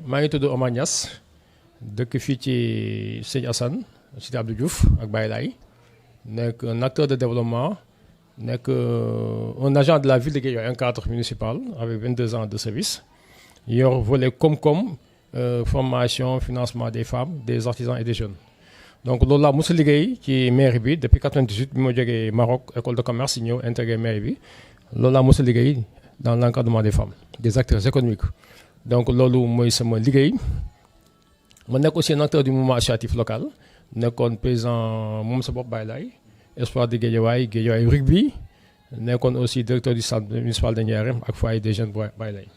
maa ngi tudd Omar Niass dëkk fii ci Sëñ Assane cité Abdou Diouf ak Baye Laye nekk un acteur de développement nekk un agent de la ville de Guédiawaye un cadre municipal avec 22 ans de service yor volet koom-koom formation financement des femmes des artisans et des jeunes. Donc loolu laa mos a liggéey ci mairie bi depuis 98 bi ma jógee Maroc école de commerce ñëw intégré mairie bi loolu laa mos a liggéey dans l'encadrement des femmes des acteurs économiques. Donc loolu mooy sama liggéey ma nekk aussi un acteur du mouvement associatif local nekkoon président moom sa bopp Baye Laye Espoir de Guédiawaye Guédiawaye rugby nekkoon aussi directeur du centre municipal de Ndiarème ak foyer des jeunes Baye Laye.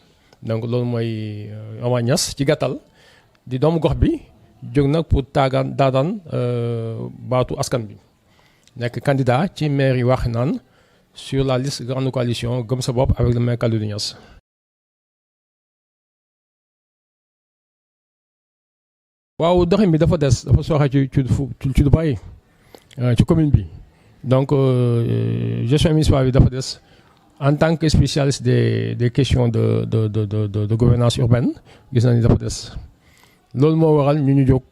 Donc loolu mooy Omar Niass ci gàttal di doomu gox bi jóg nag pour daadaan baatu askan bi nekk candidat ci maire yi Wakhinane sur la liste grande coalition Gëm sa bopp avec le maire Kalidou Niass. waaw doxin bi dafa des dafa sooxe ci lu bari ci commune bi donc gestion municipale bi dafa des en tant que spécialiste des questions de gouvernance urbaine gis nañu dafa des loolu moo waral ñu jóg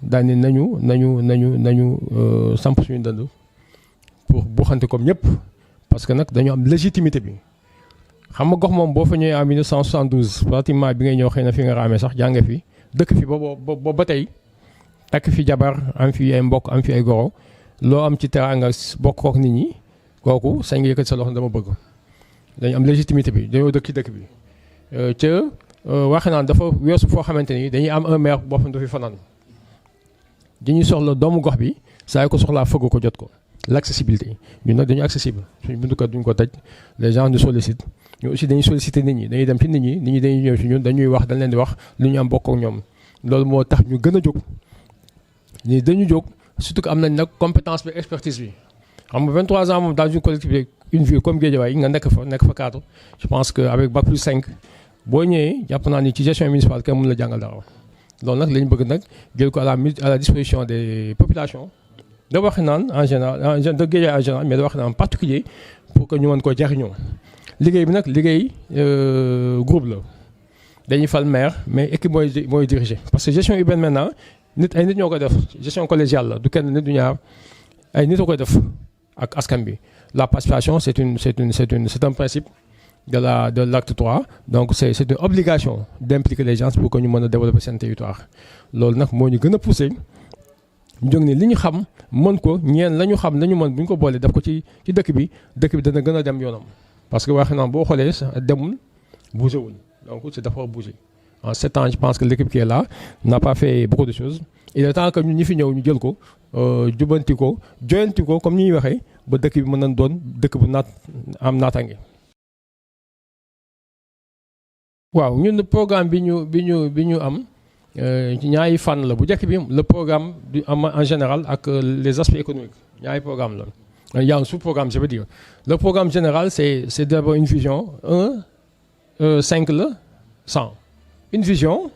daal ni nañu samp suñu dënd pour buuxante comme ñëpp parce que nag dañu am légitimité bi xam nga gox moom boo fa ñëwee en 1972 pratiquement bi ngay ñëw xëy na fi nga raamee sax jànge fi dëkk fi ba tey takk fi jabar am fi ay mbokk am fi ay goro loo am ci teraanga bokk kook nit ñi kooku sañ nga yëkkati sa loxo dama bëgg dañu am légitimité bi dañoo dëkk ci dëkk bi ca Wakhinane dafa weesu foo xamante ni dañuy am un maire boo xam ne du fi fanaan dañuy soxla doomu gox bi saa yu ko soxlaa fëgg ko jot ko l'accessibilité ñun nag dañu accessible suñu bindu kat duñ ko tëj les gens nous sollicitent ñu aussi dañuy solliciter nit ñi dañuy dem ci nit ñi dañuy ñëw ci ñun dañuy wax dañ leen di wax lu ñu am bokk ak ñoom loolu moo tax ñu gën a jóg ni dañu jóg surtout que am nañ nag compétence bi expertise bi xam nga 23 ans moom dans une collectivité une ville comme Guédiawaye nga nekk fa cadre je pense que avec bac plus 5 boo ñëwee jàpp naa ni ci gestion municipale kenn mën la jàngal dara loolu nag lañ bëgg nag jël ko à la disposition des populations de Wakhinane en général de Guédiawaye en général mais de Wakhinane en particulier pour que ñu mën koo jariñoo liggéey bi nag liggéey groupe la dañuy fal maire mais équipe mooy diriger parce que gestion urbaine maintenant ay nit ñoo koy def gestion collégiale la du kenn nit du ñaar ay nit a koy def ak askan bi la participation c'est un principe de l'acte 3 donc c'est une obligation d'impliquer les gens pour que ñu mën a développer seen territoire loolu nag moo ñu gën a poussé ñu jóg ni li ñu xam mën ko ñeen la ñu xam la ñu mën bu ñu ko boolee def ko ci dëkk bi dana gën a dem yoonam parce que Wakhinane boo xoolee demul bougé wul donc c'est dafa bougé en 7 ans je pense que l'équipe qui est là n'a pas fait beaucoup de choses il est temps que ñun ñi fi ñëw ñu jël ko jubanti ko joyanti ko comme ni ñuy waxee ba dëkk bi mën nañ doon dëkk bu am naataange. waaw ñun programme bi ñu am ci ñaari fànn la bu njëkk bi le programme du am en général ak les aspects économiques ñaari programme la. Il y a un sous-programme, je veux dire. Le programme général, c'est d'abord une vision 5 le 100. Une vision,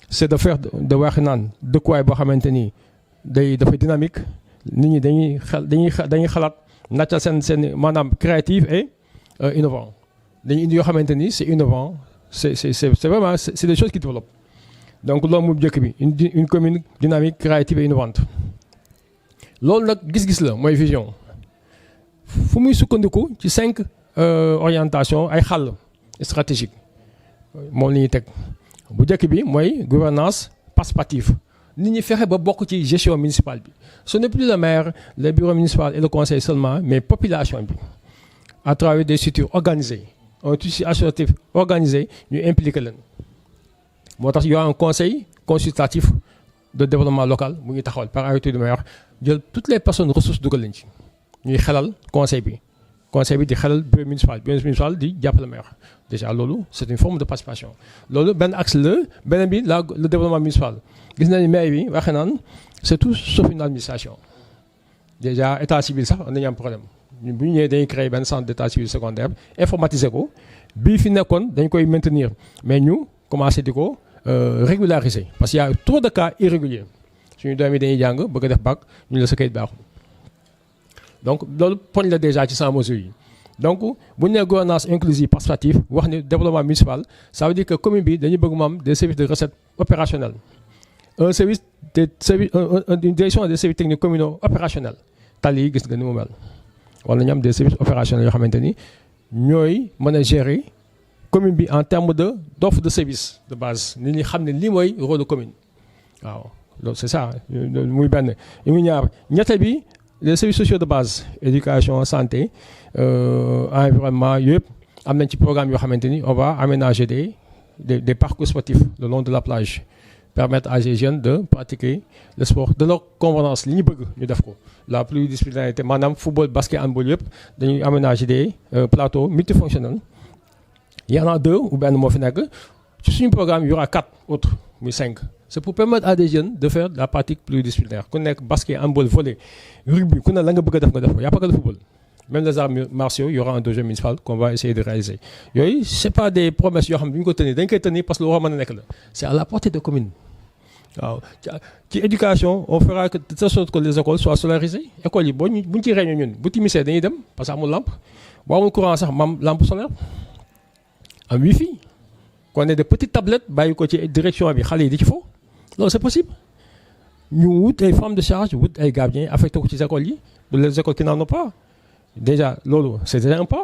c'est de faire de Wakhinane de quoi boo xamante ni dafay dynamique nit ñi dañuy xalaat nacca seen maanaam créative et innovant dañuy indi yoo xamante ni c'est innovant c'est vraiment c'est des choses qui développent donc loolu mu njëkk bi une commune dynamique créative et innovante loolu nag gis-gis la mooy vision fu muy sukkandiku ci 5 orientations ay xàll stratégique moom la ñuy teg bu njëkk bi mooy gouvernance participative nit ñi fexe ba bokk ci gestion municipale bi ce n'est plus le maire le bureau municipal et le conseil seulement mais population bi à travers des structures organisées un tissu associatif organisé ñu impliqué leen moo tax y a un conseil consultatif de développement local mu ngi taxawal par arrêté du maire jël toutes les personnes ressources dugal leen ci ñuy xelal conseil bi di xelal bureau municipal di jàppale maire déjà loolu c'est une forme de participation loolu benn axe la beneen bi le développement municipal gis nañu maire bi Wakhinane c'est tout sauf une administration déjà état civil sax dañu am problème bu ñu ñëwee dañuy créer benn centre d'état civil secondaire informatiser ko bii fi nekkoon dañ koy maintenir mais ñu commencé di ko régulariser parce qu'il y a trop de cas irréguliers suñu doom yi dañuy jàng bëgg a def bac ñu la sa kayit baaxul donc loolu poñ la déjà ci 100 mesures yi donc bu ñu nee gouvernance inclusive participative wax ni développement municipal ça veut dire que commune bi dañuy bëgg mu am des services de recettes opérationnels un service une direction des services techniques communaux opérationnels tali yi gis nga ni mu mel wala ñu am des services opérationnels yoo xamante ni ñooy mën a gérer commune bi en termes d'offre de service de base nit ñi xam ne lii mooy rôle de commune waaw loolu c'est ça muy benn muy ñaar ñette bi les services sociaux de base éducation santé environnement yëpp am nañ ci programme yoo xamante ni on va aménager des parcours sportifs le long de la plage permettre à ces jeunes de pratiquer le sport de leur convenance li ñu bëgg ñu def ko la pluridisciplinarité maanaam football basket handball yëpp dañuy aménager des plateaux multifonctionnels il y en a 2 ou benn moo fi nekk ci suñu programme il y aura 4 autres muy 5 c'est pour permettre à des jeunes de faire de la pratique pluridisciplinaire ku nekk basket handball volley rugby ku ne la nga bëgg a def nga def ko y a pas que le football même les arts martiaux il y aura un dojo municipal qu'on va essayer de réaliser yooyu c'est pas des promesses yoo xam ne du ñu ko tenir dañ koy tenir parce que lu war a mën a nekk la c'est à la portée de commune waaw ci éducation on fera que de telle sorte que les écoles soient solarisées écoles yi bu ñu ci réunion ñun bu timisee dañuy dem parce que amul lampe boo amul courant sax mam lampe solaire am wifi qu'on ait de petites tablettes bàyyi ko ci direction bi xale yi di ci fo loolu c'est possible ñu wut ay femmes de charge wut ay gardiens affecté ko ci écoles yi de les écoles qui n'en ont pas déjà loolu c'est déjà un pas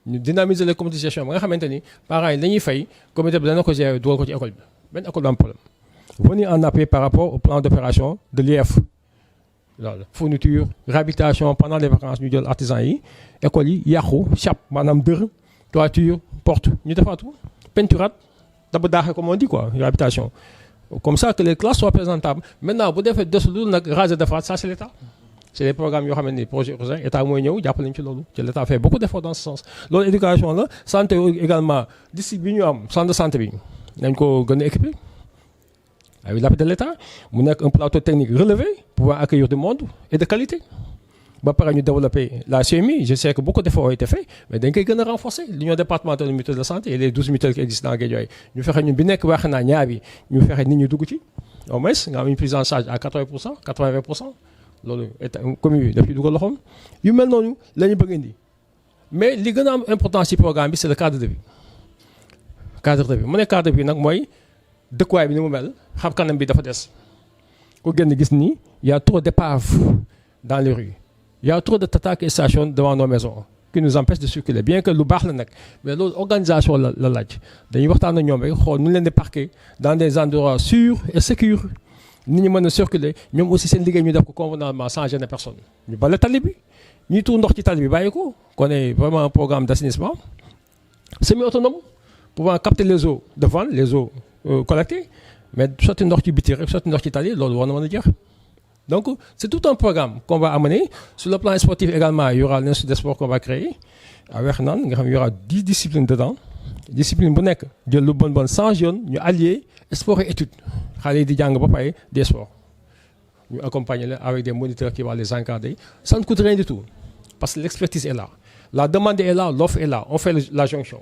ñu dynamiser les comités de gestion ba nga xamante ni parents yi dañuy fay comité bi dana ko gérer dugal ko ci école bi benn école du am problème venir en appui par rapport au plan d'opération de l'IEF loolu fourniture réhabilitation pendant les vacances ñu jël artisans yi écoles yi yàqu chape maanaam dër toiture porte ñu defaatu peinturate daba daaxee comme on dit quoi réhabilitation comme ça que les classes soient présentables maintenant bu defee des lu nag raser defaraat ça c'est l'État c'est des programmes yoo xam ne projet urgent état mooy ñëw jàppale ñu ci loolu ci l'État fait beaucoup d'efforts dans ce sens loolu éducation la santé également district bi ñu am centre de santé bi nañ ko gën a équiper avec l'appui de l'État mu nekk un plateau technique relevé pouvoir accueillir du monde et de qualité ba pare ñu développer la CMI je sais que beaucoup d'efforts ont été faits mais dañ koy gën a renforcer l'union départementale de mutuelle de santé et les 12 mutuelles qui existent dans Guédiawaye ñu fexe ñun bi nekk wax naa ñaar bi ñu fexe nit ñi dugg ci au moins nga am une prise en charge à 80% loolu état commune bi daf ci dugal loxoom yu mel noonu la ñu bëgg indi mais li gën a am importance ci programme bi c'est le cadre de vie mu ne cadre de vie nag mooy dëkkuwaay bi ni mu mel xam kanam bi dafa des ku génn gis ni y a trop d'épaves dans les rues il y a trop de tata qui stationnent devant nos maisons qui nous empêchent de circuler bien que lu baax la nag mais loolu organisation la laaj dañuy waxtaan ak ñoom rek xool nu leen di parquer dans des endroits sûrs et sécurs nit ñi mën a circuler ñoom aussi seen liggéey ñu def ko convenablement sans gêner personne ñu bale tali bi ñuy tuur ndox ci tali bi bàyyi ko qu'on ait vraiment un programme d'assainissement semi-autonome pouvant capter les eaux de vanne les eaux collectées mais sotti ndox ci biti rek sotti ndox ci tali loolu war na mën a jeex donc c'est tout un programme qu'on va amener sur le plan sportif également il y aura l'institut des sports qu'on va créer avec naan nga xam il y aura 10 disciplines dedans discipline bu nekk jël lu bon 100 jeunes ñu allier sport et études xale yi di jàng ba pare des sports ñu accompagner leen avec des moniteurs qui vont les encadrer ça ne coûte rien du tout parce que l'expertise est là la demande est là l'offre est là on fait la jonction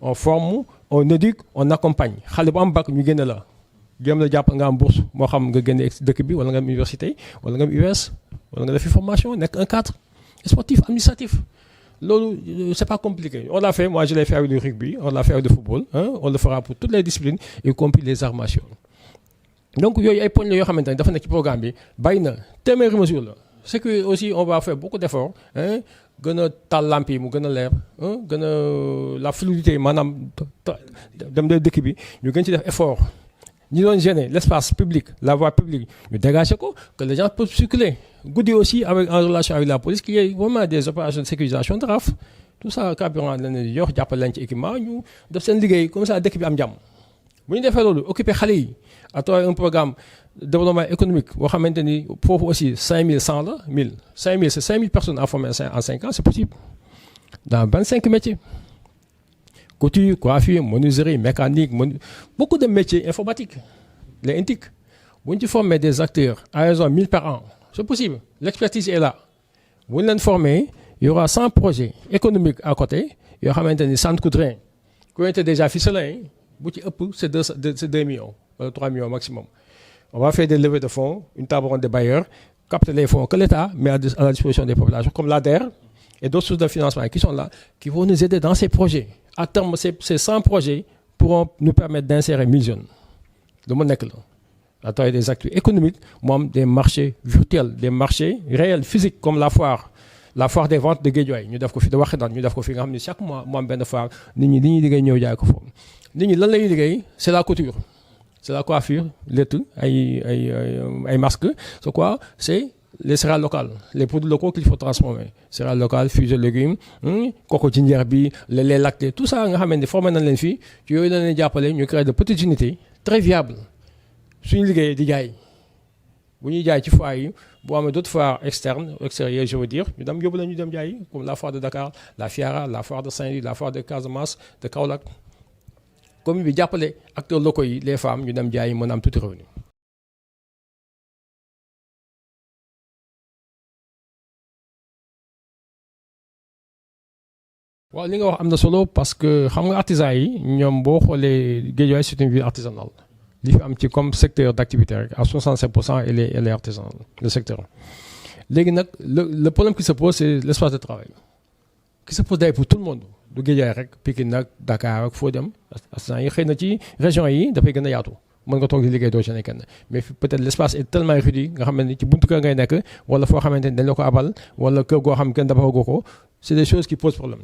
on forme on éduque on accompagne xale bu am bac ñu génne la jéem la jàpp nga am bourse moo xam nga génne dëkk bi wala nga am université wala nga am US wala nga def formation nekk un cadre sportif administratif loolu c'est pas compliqué on l'a fait moi je l'ai fait avec le rugby on l'a fait avec le football on le fera pour toutes les disciplines y compris les arts martiaux donc yooyu ay poñ la yoo xamante ne dafa nekk ci programme bi bàyyi na téeméeri mesure la c'est que aussi on va faire beaucoup d'efforts gën a taal lamp yi mu gën a leer gën a la fluidité maanaam dem de dëkk bi ñu gën ci def effort ñi doon gêner l'espace public la voie publique ñu dégager ko que les gens peuvent circuler guddi aussi avec en relation avec la police qu'il y ait vraiment des opérations de sécurisation de raf tout ça carburant lañ leen di jox jàppale leen ci équipement ñu def seen liggéey comme ça dëkk bi am jàmm bu ñu defee loolu occuper xale yi à travers un programme de développement économique boo xamante ni foofu aussi 5100 la 5000 c'est 5000 personnes à former en 5 ans c'est possible dans 25 métiers couture, coiffure, menuiserie, mécanique, beaucoup de métiers informatiques, les INTIC. Vous ne formez des acteurs à raison 1000 par an, c'est possible. L'expertise est là. Vous les formez, il y aura 100 projets économiques à côté, il y aura maintenant des centres de rien. Vous êtes déjà ficelé, c'est 2 millions, 3 millions maximum. On va faire des levées de fonds, une table ronde de bailleurs, capter les fonds que l'État met à la disposition des populations, comme l'ADER, et d'autres sources de financement qui sont là, qui vont nous aider dans ces projets. À terme, ces 100 projets pourront nous permettre d'insérer 1000 jeunes. Le monde n'est que là. À travers des acteurs économiques, des marchés virtuels, des marchés réels, physiques, comme la foire des ventes de Guédiawaye. Nous devons faire chaque mois, une foire, c'est la couture, c'est la coiffure, les tout, les masques. C'est quoi? C'est les céréales locales, les produits locaux qu'il faut transformer. Céréales locales, fusées de légumes, coco gingerbi, les laits lactés, tout ça, on a des formes dans les filles, qui ont nous créer de petites unités très viables. Si nous avons des gars, si nous avons d'autres foires externes, extérieures, je veux dire, nous avons comme la foire de Dakar, la Fiara, la foire de Saint-Louis, la foire de Casamance, de Kaolack. Comme nous avons les acteurs locaux, les femmes, nous avons tout revenu. Li nga wax am na solo parce que xam nga artisans yi ñoom boo xoolee Guédiawaye c'est une ville artisanale li fi am ci comme secteur d'activité rek à 65% elle est artisanale le secteur. Léegi nag le problème qui se pose c'est l'espace de travail qui se pose d'ailleurs pour tout le monde du Guédiawaye rek Pikine nag Dakar ak foo dem artisans yi xëy na ci région yi dafay gën a yaatu mën nga toog di liggéey doo ci nekk mais peut-être l'espace est tellement réduit nga xam ne ci buntu kër ngay nekk wala foo xamante ni dañ la ko abal wala kër goo xam kenn dafa ko c'est des choses qui posent problème.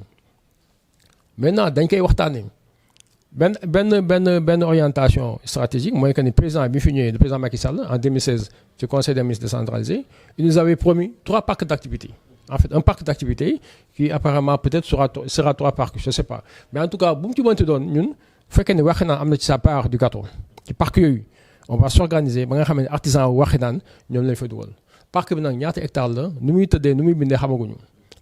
Maintenant dañ koy waxtaanee benn orientation stratégique mooy que ni président bi fi ñëwee le président Macky Sall en 2016 ci conseil des ministres décentralisé il nous avait promis 3 parcs d'activités. En fait un parc d'activités qui apparemment peut-être sera 3 parcs je sais pas mais en tout cas bu mu ci mënti doon ñun bu fekkee ne Wakhinane am na ci sa part du gâteau ci parc yooyu on va s'organiser ba nga xam ne artisan Wakhinane ñoom lañ fa dugal parc bi nag ñaata hectares la nu muy tëddee nu muy bindee xamaguñu.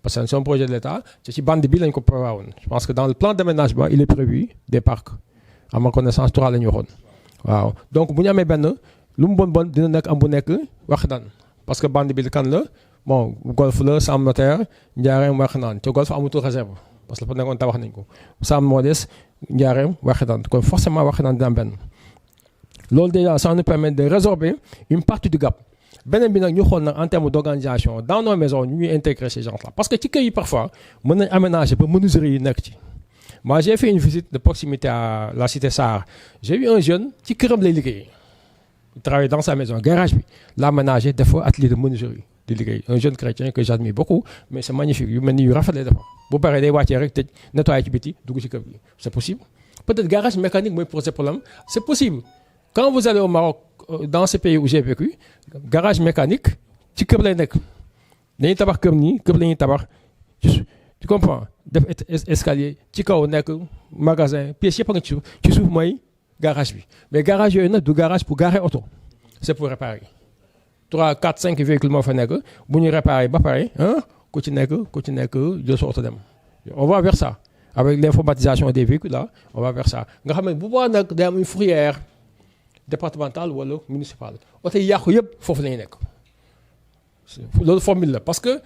Parce que c'est un projet de l'État. C'est ci bande bi lañ ko prévoir woon. Je pense que dans le plan d'aménagement il est prévu des parcs. À ma connaissance 3 la ñu waxoon. waaw donc bu ñu amee benn lu mu bon dina nekk am bu nekk Wakhinane parce que bande bi kan la bon golf la Sam Notaire Ndiarème Wakhinane te golf amatul réserve parce que dafa nekkoon tabax nañ ko Sam moo des Ndiarème Wakhinane kon forcément Wakhinane dina am benn. loolu déjà ça nous permet de résorber une partie du gap. Beneen bi nag ñu xool nag en termes d'organisation dans nos maisons ñu ñuy intégrer ces gens-là parce que ci kër yi parfois mën nañ aménager ba menuiserie yi nekk ci. Moi j'ai fait une visite de proximité à la cité Sarr j'ai vu un jeune ci këram lay liggéey il travaille dans sa maison garage bi la aménagé def fa atelier de menuiserie di liggéey un jeune chrétien que j'admire beaucoup mais c'est magnifique yu mel ni yu rafet lay defar bu paree day wàccee rek tëj nettoyer ci biti dugg ci kër gi c'est possible. Peut-être garage mécanique mooy poser problème c'est possible quand vous allez au Maroc dans ce pays où j'ai vécu garage mécanique ci kër lay nekk dañuy tabax kër nii kër la ñuy tabax tu comprends def escalier ci kaw nekk magasin pièces yëpp a nga ci suuf mooy garage bi mais garage yooyu nag du garage pour garer auto c'est pour réparer 3 4 5 véhicules moo fa nekk bu ñu réparer ba pare ku ci nekk jël sa auto dem on va vers ça avec l'informatisation des véhicules là on va vers ça nga xam ne bu boobaa nag day am une fourrière départemental wala municipal oto yi yàqu yëpp foofu la ñuy nekk loolu formule la parce que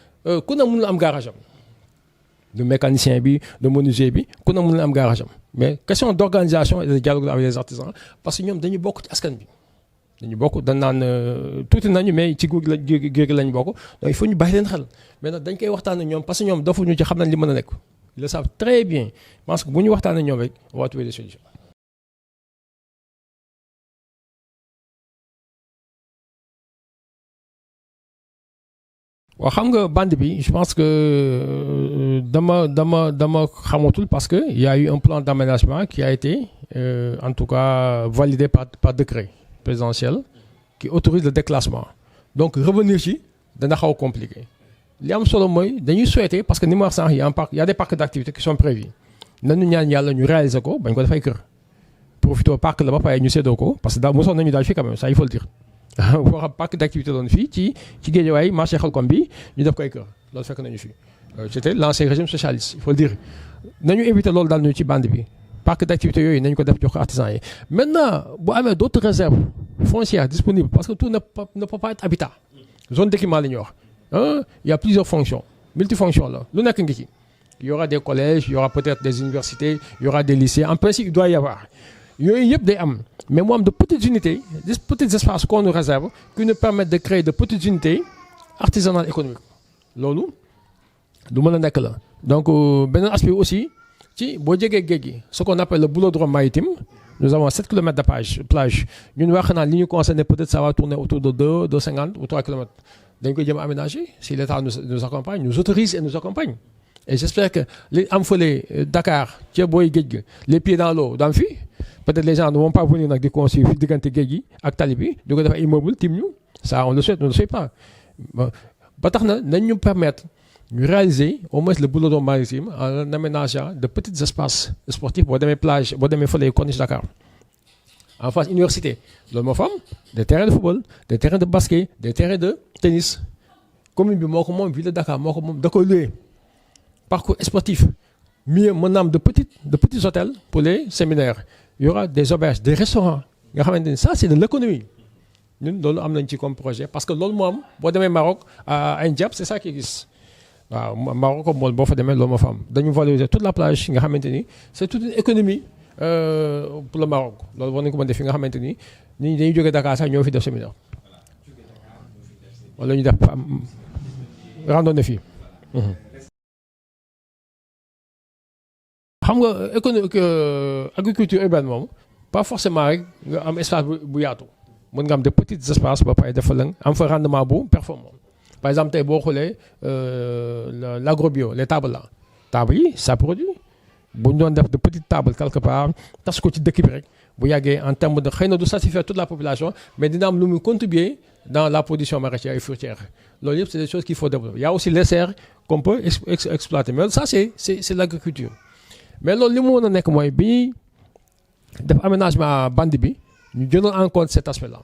ku ne mën la am garage am le mécanicien bi le menuisier bi ku ne mën la am garage am mais question d'organisation et de dialogue avec les artisans parce que ñoom dañu bokk ci askan bi dañu bokk dañ naan tuuti nañu mais ci géej gi lañ bokk donc il faut ñu bàyyi leen xel mais nag dañ koy waxtaan ak ñoom parce que ñoom dafuñu ci xam nañ li mën a nekk ils le savent très bien parce que bu ñu waxtaan ak ñoom rek on va trouver des solutions. waaw xam nga bande bi je pense que dama xamatul parce que il y a eu un plan d'aménagement qui a été en tout cas validé par décret présidentiel qui autorise le déclassement donc revenir ci dana xaw compliqué li am solo mooy dañuy souhaiter parce que ni ma wax sànq il y a des parcs d'activités qui sont prévus nañu ñaan yàlla ñu réaliser ko bañ ko def ay kër profité parc la ba pare ñu séddoo ko parce que daal mosoon nañu daal fii quand même ça il faut le dire. boo xam parc d'activité doon fii ci Guédiawaye marché Xelkom bi ñu def koy kër loolu fekk nañu fi c'était l'ancien régime socialiste il faut le dire nañu éviter loolu daal ñu ci bande bi parc d'activité yooyu nañu ko def jox ko artisans yi maintenant bu amee d'autres réserves foncières disponibles parce que tout ne peut pas être habitat zone d'équipement la ñuy wax il y a plusieurs fonctions multifonctions la lu nekk ngi ci il y aura des collèges il y aura peut-être des universités il y aura des lycées en principe il doit y avoir yooyu yëpp day am mais mu am de petites unités des petits espaces qu'on nous réserve qui nous permettent de créer de petites unités artisanales économiques loolu du mën a nekk la donc beneen aspect aussi ci boo jegee géej gi ce qu'on appelle le boulodrome maritime nous avons 7 kilomètres de plage ñun wax naa li ñu concerné peut-être ça va tourner autour de 2,50 ou 3 kilomètres dañ koy jëm aménager si l'État nous accompagne nous autorise et nous accompagne et j'espère que li am fële Dakar ca booy géej ga les pieds dans l'eau daam fi peut-être les gens ne vont pas venir nag di construire fi diggante géej gi ak tali bi di ko def ay immeuble tim ñu ça on le souhaite pas ba tax na nañ ñu permettre ñu réaliser au moins le boulodrome maritime en aménageant de petits espaces sportifs boo demee plage boo demee fële corniche Dakar en face université loolu moo fa am des terrains de football des terrains de basket des terrains de tennis commune bi moo ko moom ville de Dakar moo ko moom da koy loué parcours sportif mieux mën na am de petits hôtels pour les séminaires il y aura des auberges des restaurants nga xamante ni ça c'est de l'économie ñun loolu am nañ ci comme projet parce que loolu moo am boo demee Maroc à Ain Diab c'est ça qui existe waaw Maroc mool boo fa demee loolu moo fa am dañu valoriser toute la plage nga xamante ni c'est toute une économie pour le Maroc loolu war nañu ko mën def fi nga xamante ni nit ñi dañuy jógee Dakar sax ñoo fi def séminaire wala ñu def randonnée fii. xam nga agriculture urbaine moom pas forcément rek nga am espace bu yaatu mën nga am de petits espaces ba pare dafa la am fa rendement bu performant par exemple tey boo xoolee l'agrobio les tables là tables yi ça produit bu ñu doon def de petites tables quelque part tas ko ci dëkk bi rek bu yàggee en terme de xëy na du satisfaire toute la population mais dina am lu muy contribuer dans la production maraîchère et fruitière loolu yëpp c'est des choses qu'il faut développer il y a aussi les serres qu'on peut exploiter mais ça c'est l'agriculture mais loolu li mu mën a nekk mooy bi ñuy def aménagement bande bi ñu jëloon en compte cet aspect-là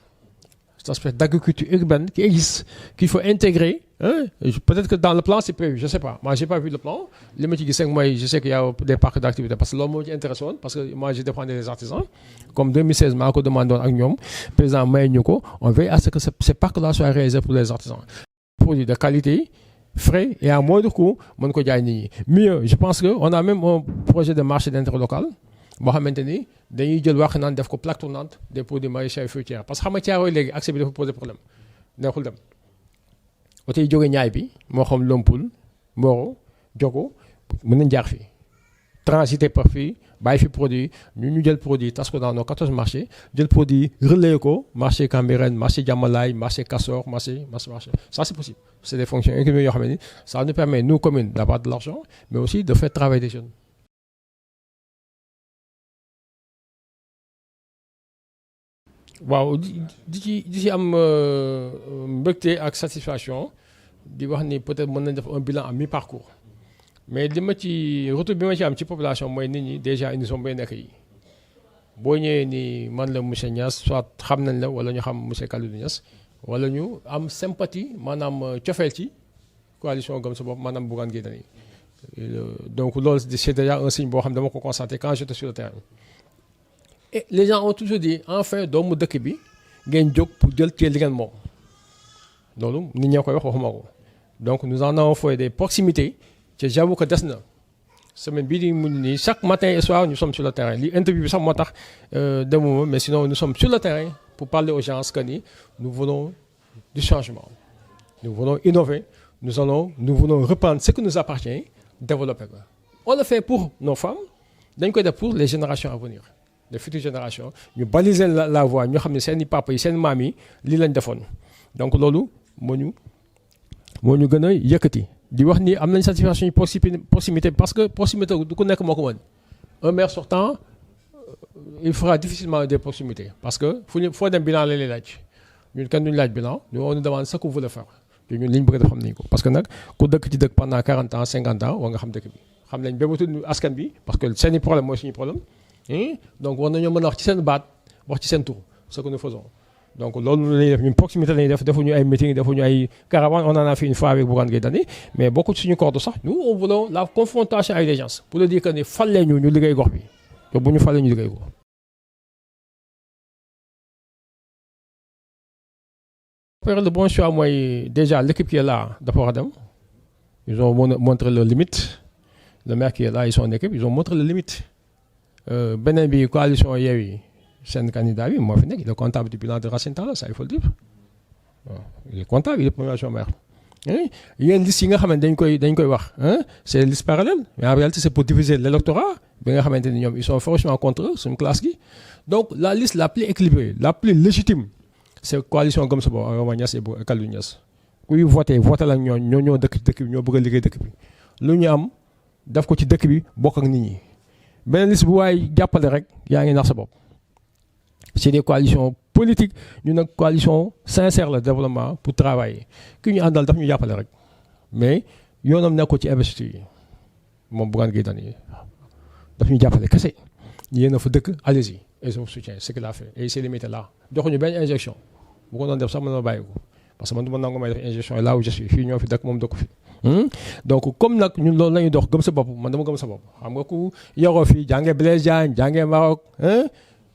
cet aspect d'agriculture urbaine qui existe qu'il faut intégrer hein? Peut-être que dans le plan c'est prévu je sais pas moi j'ai pas vu le plan li ma ci gis rek mooy je sais qu'il y a des parcs d'activité parce que loolu moo ci intéressé woon parce que moi j'ai dépendé des artisans comme 2016 maa ko demandé woon ak ñoom président may ñu ko on veille à ce que ces parcs-là soient réalisés pour les artisans produits de qualité frais et à moindre coût mën ko jaay nit ñi mieux je pense que on a même un projet de marché d'intérêt local boo xamante ni dañuy jël wax naan def ko plaque tournante des produits maraîchers et fruitiers parce que xam nga Thiaroye léegi accès bi dafa poser problème neexul dem oto yi jógee ñaay bi moo xam Lompoul Mboro Diogo mën nañ jaar fii transiter par fii bàyyi fi produit ñu jël produit tas ko dans nos 14 marchés jël produit relayer ko marché Cambérène marché Diamalaye marché Castor marché ça c'est possible c'est des fonctions économiques yoo xam ne ça nous permet nous communes d'avoir de l'argent mais aussi de faire travailler des jeunes. waaw di ci am mbégte ak satisfaction di wax ni peut-être mën nañ def un bilan à mi-parcours mais li ma ci retour bi ma ci am ci population mooy nit ñi déjà ils sont bien accueillis boo ñëwee ni man la monsieur Niass soit xam nañ la wala ñu xam monsieur Kalidou Niass wala ñu am sympathie maanaam cofeel ci coalition Gëm Sa Bopp maanaam Bougane Gueye Dany donc loolu c'est déjà un signe boo xam dama ko constaté quand j'étais sur le terrain. Et les gens ont toujours dit enfin doomu dëkk bi ngeen jóg pour jël ci li ngeen moom loolu nit ñoo koy wax waxuma ko donc nous en avons fait des proximités te j'avoue que des na semaine bii di mun nii chaque matin et soir nous sommes sur le terrain li interview bi sax moo tax demuma mais sinon nous sommes sur le terrain pour parler aux gens que ni nous voulons du changement nous voulons innover nous voulons reprendre ce qui nous appartient développer ko on le fait pour nos femmes dañ koy def pour les générations à venir les futures générations ñu baliser la voie ñu xam ne seen i papa yi seen maam yi lii lañ defoon donc loolu moo ñu gën a yëkkati di wax ni am nañ satisfaction proximité parce que proximité du ku nekk moo ko mën un maire sortant il fera difficilement des proximités parce que foo dem bilan la lay laaj ñun kenn duñu laaj bilan nous on nous demande ce que vous voulez faire te ñun li ñu bëgg def xam nañ ko parce que nag ku dëkk ci dëkk pendant 40 ans 50 ans war nga xam dëkk bi xam nañ bébatul askan bi parce que seen i problème mooy suñu problème donc war nañoo mën a wax ci seen baat wax ci seen tur ce que nous faisons donc loolu la ñuy def ñun proximité la ñuy def defuñu ay meeting defuñu ay caravane on en a fait une fois avec Bougane Gueye Dany mais bokku ci suñu corde sax nous on voulait la confrontation avec les gens pour le dire que ni falee ñu liggéey gox bi te bu ñu falee ñu liggéey ko. Faire le bon choix mooy déjà l'équipe qui est là dafa war a dem ils ont montré leurs limites le maire qui est là ils sont en équipe ils ont montré les limites. Beneen bi coalition Yewwi seen candidat bi moo fi nekk il est comptable du bilan de Racine Talla ça il faut le dire il est comptable il est premier adjoint maire yéen liste yi nga xamante dañ koy wax c'est liste parallèle mais en réalité c'est pour diviser l'électorat bi nga xamante ni ñoom ils sont franchement contre suñu classe gi donc la liste la plus équilibrée la plus légitime c'est coalition Gëm Sa Bopp Aroma Niass et Kaldu Niass kuy voté la ñoo dëkk bi ñoo bëgg a liggéey dëkk bi lu ñu am def ko ci dëkk bi bokk ak nit ñi beneen liste bu waaye jàppale rek yaa ngi nax sa bopp c'est des coalitions politiques ñu nag coalition sincère le développement pour travailler ki ñu àndal daf ñu jàppale rek mais yoonam nekkul ci investiture yi moom Bougane Gueye Dany daf ñu jàppale kese yéen a fa dëkk allez-y et je vous soutiens ce qu'il a fait et il s'est limité là joxuñu benn injection bu ko doon def sax mën na bàyyi ko parce que man du ma nangu may def injection là où je suis fii ñoo fi dëkk moom dëkk fi donc comme nag ñun loolu la ñuy dox gëm sa bopp man dama gëm sa bopp xam nga ku yoroo fii jàngee Blaise Diagne jàngee Maroc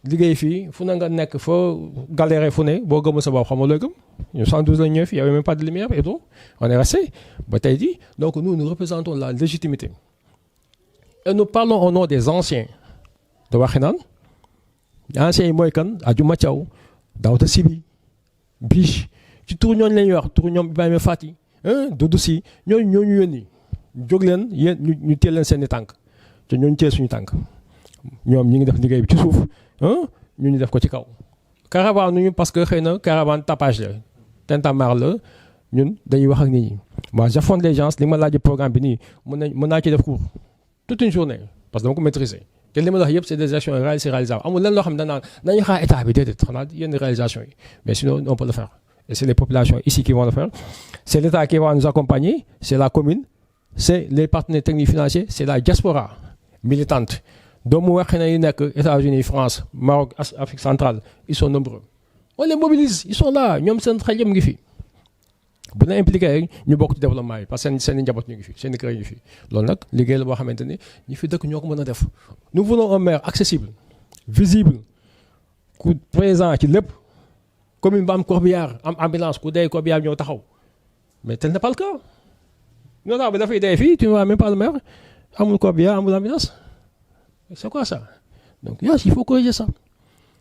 liggéey fii fu na nga nekk foo galéré fu ne boo gëmul sa bopp xam nga looy gëm ñu 112 la ñëw fii y avait même pas de lumière et tout on est resté ba tey jii donc nous représentons la légitimité et nous parlons au nom des anciens de Wakhinane anciens yi mooy kan Adjouma Thiaw Daouda Sibi Biche ci tur ñooñu la ñuy wax tur ñoom Ibrahima Fati Doudou Sy ñooñu yónni jóg leen yéen ñu teel leen seen i tànk te ñooñu teel suñu tànk ñoom ñi ngi def liggéey bi ci suuf ñu def ko ci kaw. caravane ñu parce que xëy na caravane tapage la tintamarre la ñun dañuy wax ak nit ñi moi j'affronte les gens li ma laaj programme bi nii mën naa ci def cours toute une journée parce que dama ko maîtriser te li ma la wax yëpp c'est des actions réalisables amul lenn loo xam ne dañ naan nañu xaar état bi déedéet xanaa yenn réalisation yi mais sinon on peut le faire. Et c'est les populations ici qui vont le faire. C'est l'État qui va nous accompagner, c'est la commune, c'est les partenaires techniques financiers, c'est la diaspora militante. Donc, les États-Unis, France, Maroc, Afrique centrale, ils sont nombreux. On les mobilise, ils sont là. Nous sommes très bien. Si nous impliqués, nous sommes beaucoup de développement parce que c'est un diabot, c'est un créé. Donc, les gars, nous voulons un maire accessible, visible, présent, qui lépp. Commune ba am corbillard am ambulance ku dee corbillard ñoo taxaw mais tel n'est pas le cas non bi dafay dee fii tu ne vois même pas le maire amul corbillard amul ambulance c'est quoi ça donc il faut corriger ça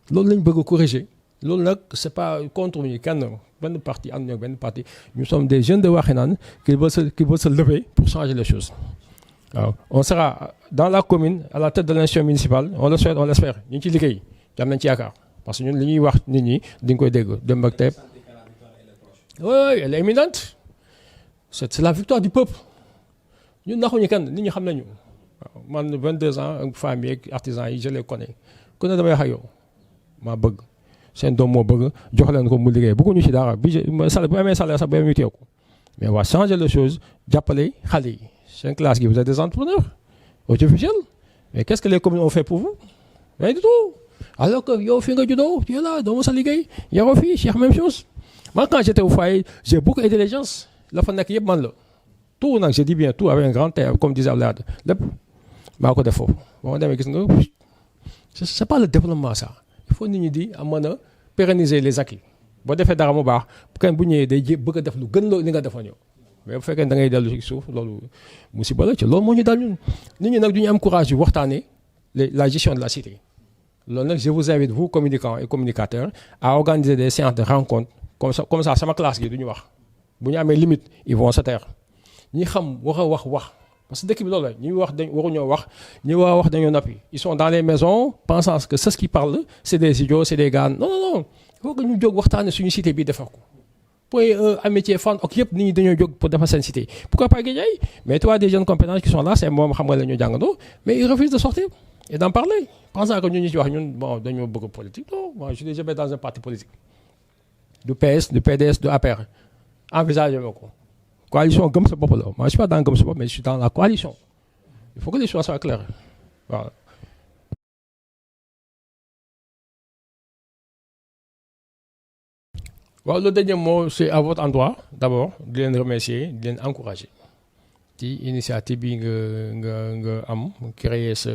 loolu lañ bëgg a corriger loolu nag c'est pas contre ñu kenn benn parti ànd ñoo benn parti nous sommes des jeunes de Wakhinane qui veulent se lever pour changer les choses waaw on sera dans la commune à la tête de l'institution municipale on le souhaite on l'espère ñu ngi ci liggéey am nañ ci yaakaar parce que ñun li ñuy wax nit ñi dañ koy dégg dem ak teeb oui elle est imminente c'est la victoire du peuple ñun naxuñu kenn nit ñi xam nañu waaw man 22 ans ak famille ak artisans yi je les connais ku ne damay wax ak yow maa bëgg seen doom moo bëgg jox leen ko mu liggéey bëgguñu ci dara bi salaire bu amee salaire sax bu amee teew ko mais on va changer les choses jàppale xale yi seen classe gi vous êtes des entrepreneurs audiovisuels mais qu'est-ce que les communes ont fait pour vous rien du tout. Alors que yow fi nga juddoo tu es là doo mos a liggéey yaroo fii Cheikh même chose moi quand j'étais au foyer j'ai beaucoup aidé les gens la fa nekk yëpp man la tout nag je dis bien tout avec un grand T comme disait Abdoulaye lépp maa ko def foofu ba ma demee gis nga c'est pas le développement ça il faut nit ñi di mën a pérenniser les acquis boo defee dara mu baax kenn bu ñëwee day bëgg a def lu gën loo li nga defoon yow mais bu fekkee da ngay dellu ci suuf loolu musiba la ci loolu moo ñu dal ñun nit ñi nag du ñu am courage yu waxtaanee la gestion de la cité. loolu nag je vous invite vous communicants et communicateurs à organiser des séances de rencontres comme ça sama classe gi du ñu wax bu ñu amee limite ils vont se taire ñi xam wax a wax parce que dëkk bi loolu la ñuy wax waruñoo wax ñi war a wax dañoo nappi ils sont dans les maisons pensant que ceux qui parlent c'est des idiots c'est des gars non il faut que ñu jóg waxtaane suñu cité bii defar ko point amitié fan ak yëpp nit ñi dañoo jóg pour defar seen cité pourquoi pas Guédiawaye mais tu vois des jeunes compétents qui sont là c'est moom xam nga la ñu jàngandoo mais ils refusent de sortir et d'en parler pensant que ñu ci wax ñun bon dañoo bëgg politique non moi je suis jamais dans un parti politique du PS du PDS du APR envisagé ma ko coalition Gëm Sa Bopp la moi je suis pas dans Gëm Sa Bopp mais je suis dans la coalition il faut que les choses soient claires voilà. waaw le dernier mot c'est à votre endroit d'abord di leen remercier di leen encourager ci initiative bi nga am créer ce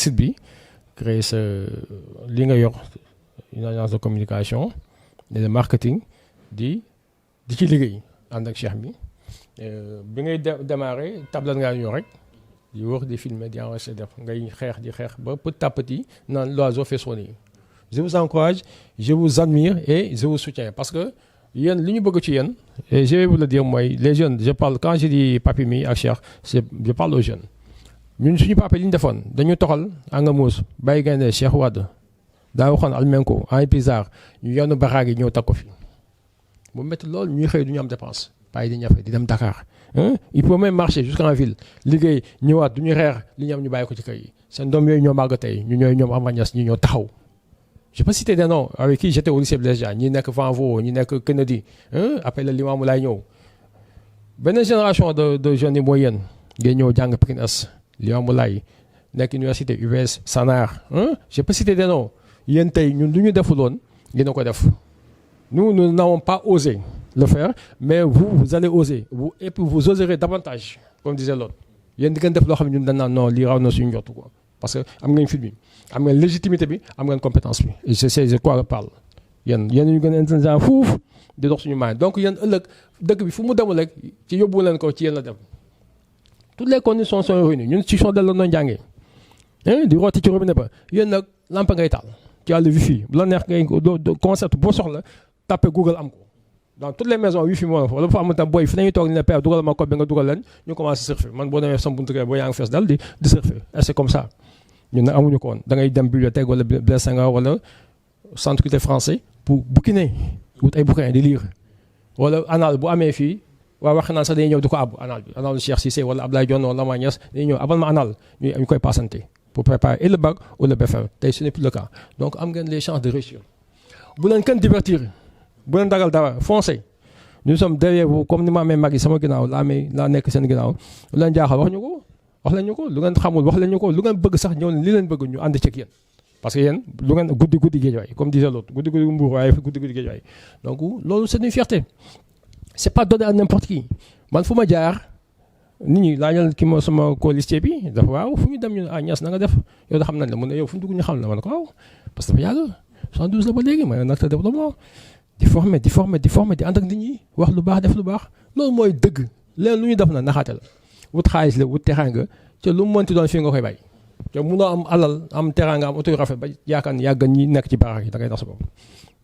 site bi créer li nga yor une agence de communication et de marketing di ci liggéey ànd ak Cheikh bi ngay démarrer tablette ngaa ñëw rek di wër di filmer di enregistrer def ngay xeex ba petit à petit naan l'oiseau fait son nid. Je vous encourage, je vous admire et je vous soutiens parce que yéen li ñu bëgg ci yéen et je vais vous le dire mooy les jeunes je parle quand je dis Papi mi ak Cheikh je parle aux jeunes ñun suñu papa li ñu defoon dañu toxal Angamous Baye Gaynde Cheikh Wade daa waxoon Almenko Henri Pizarre ñu yenn baraag yi ñëw teg ko fi bu métti loolu ñuy xëy du ñu am dépense bàyyi di ñafe di dem Dakar il faut même marcher jusqu'en ville liggéey ñëwaat du ñu reer li ñu am ñu bàyyi ko ci kër yi seen doom yooyu ñoo màgg tey ñu ñooy ñoom Amath Niasse ñi ñoo taxaw je peux citer des noms avec qui j'étais au lycée Blaise Diagne ñi nekk Vanvo ñi nekk Kennedy après le Limamou Laye ñëw beneen génération de jeunes yi mooy yéen ngeen ñëw jàng Pikine Est Limamou Laye nekk université UVS Sanar je peux citer des noms yéen tey ñun lu ñu defuloon ngeen ko def nous n'avons pas osé le faire mais vous allez oser et puis vous oserez davantage comme disait l'autre yéen di ngeen def loo xam ne ñun dañ naan non lii raw na suñu njort quoi parce que am ngeen fit bi am ngeen légitimité bi am ngeen compétence bi et je sais de quoi je parle yéen ñu gën a intelligent fuuf di dox suñu maay donc yéen ëllëg dëkk bi fu mu demul rek ci yóbbu leen ko ci yéen la dem toutes les conditions sont réunies ñun ci sondel la doon jàngee di rooti ci robinet ba yéen nag lampe ngay taal ci àll wifi bu la neex ngay concept boo soxla tapé Google am ko dans toutes les maisons wifi moo la fa wala bu fa am tam booy fi nañuy toog ni ne père dugal ma code bi nga dugal leen ñu commencé surfer man boo demee sama buntu kër boo yaa ngi fees dal di surfer et c'est comme ça ñun nag amuñu ko woon da ngay dem bibliothèque wala Blaise Senghor wala centre culturel français pour bouquiner wut ay bouquin di lire wala anal bu amee fii waa wax naan sax dañuy ñëw di ko àbb anal bi analu Cheikh Cissé wala Abdoulaye Dione wala Amath Niasse dañuy ñëw abal ma anal ñu koy passante pour préparer et le bac ou le BFEM tey ce n'est plus le cas donc am ngeen les chances de réussir bu leen kenn divertir bu leen dagal dara foncez nous sommes derrière vous comme ni ma amee mag yi sama ginnaaw laa nekk seen ginnaaw lu leen jaaxal wax leen ñu ko lu ngeen xamul wax leen ñu ko lu ngeen bëgg sax ñëw leen li leen bëgg ñu ànd ci ak yéen parce que yéen lu ngeen guddi géejawaay comme disait l'autre guddi mbuur waaye guddi géejawaay donc loolu c'est une fierté c'est pas donné à n'importe qui man fu ma jaar nit ñi laajal ki ma sama colistier bi dafa waaw fu ñu dem ñu ne Niass na nga def yow da xam nañ la mun ne yow fu mu dugg ñu xam la ma ne ko waaw parce que dafa yàgg 72 la ba léegi ma ne acteur développement di former di ànd ak nit ñi wax lu baax def lu baax loolu mooy dëgg leen lu ñu def na naxaate la wut xaalis la wut teraanga te lu mu mënti doon fii nga koy bàyyi te munoo am alal am teraanga am oto yu rafet ba yaakaar ni yàgg ñi nekk ci baax yi da ngay nax sa bopp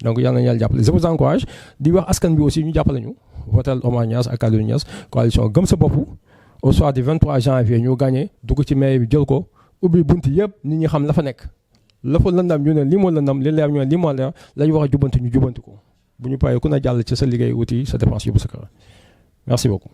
donc yàlla na yàlla jàppale je vous encourage di wax askan bi aussi ñu jàppale ñu votel Amath Niasse ak Kalidou Niasse coalition gëm sa bopp au soir du 23 janvier ñu gagné dugg ci maire bi jël ko ubbi bunti yëpp nit ñi xam la fa nekk la fa lëndam ñu ne lii moo lëndam li leer ñu ne lii moo leer la ñu war a jubanti ñu jubanti ko bu ñu paree ku ne jàll ci sa liggéey wuti sa dépense yóbbu sa kër merci beaucoup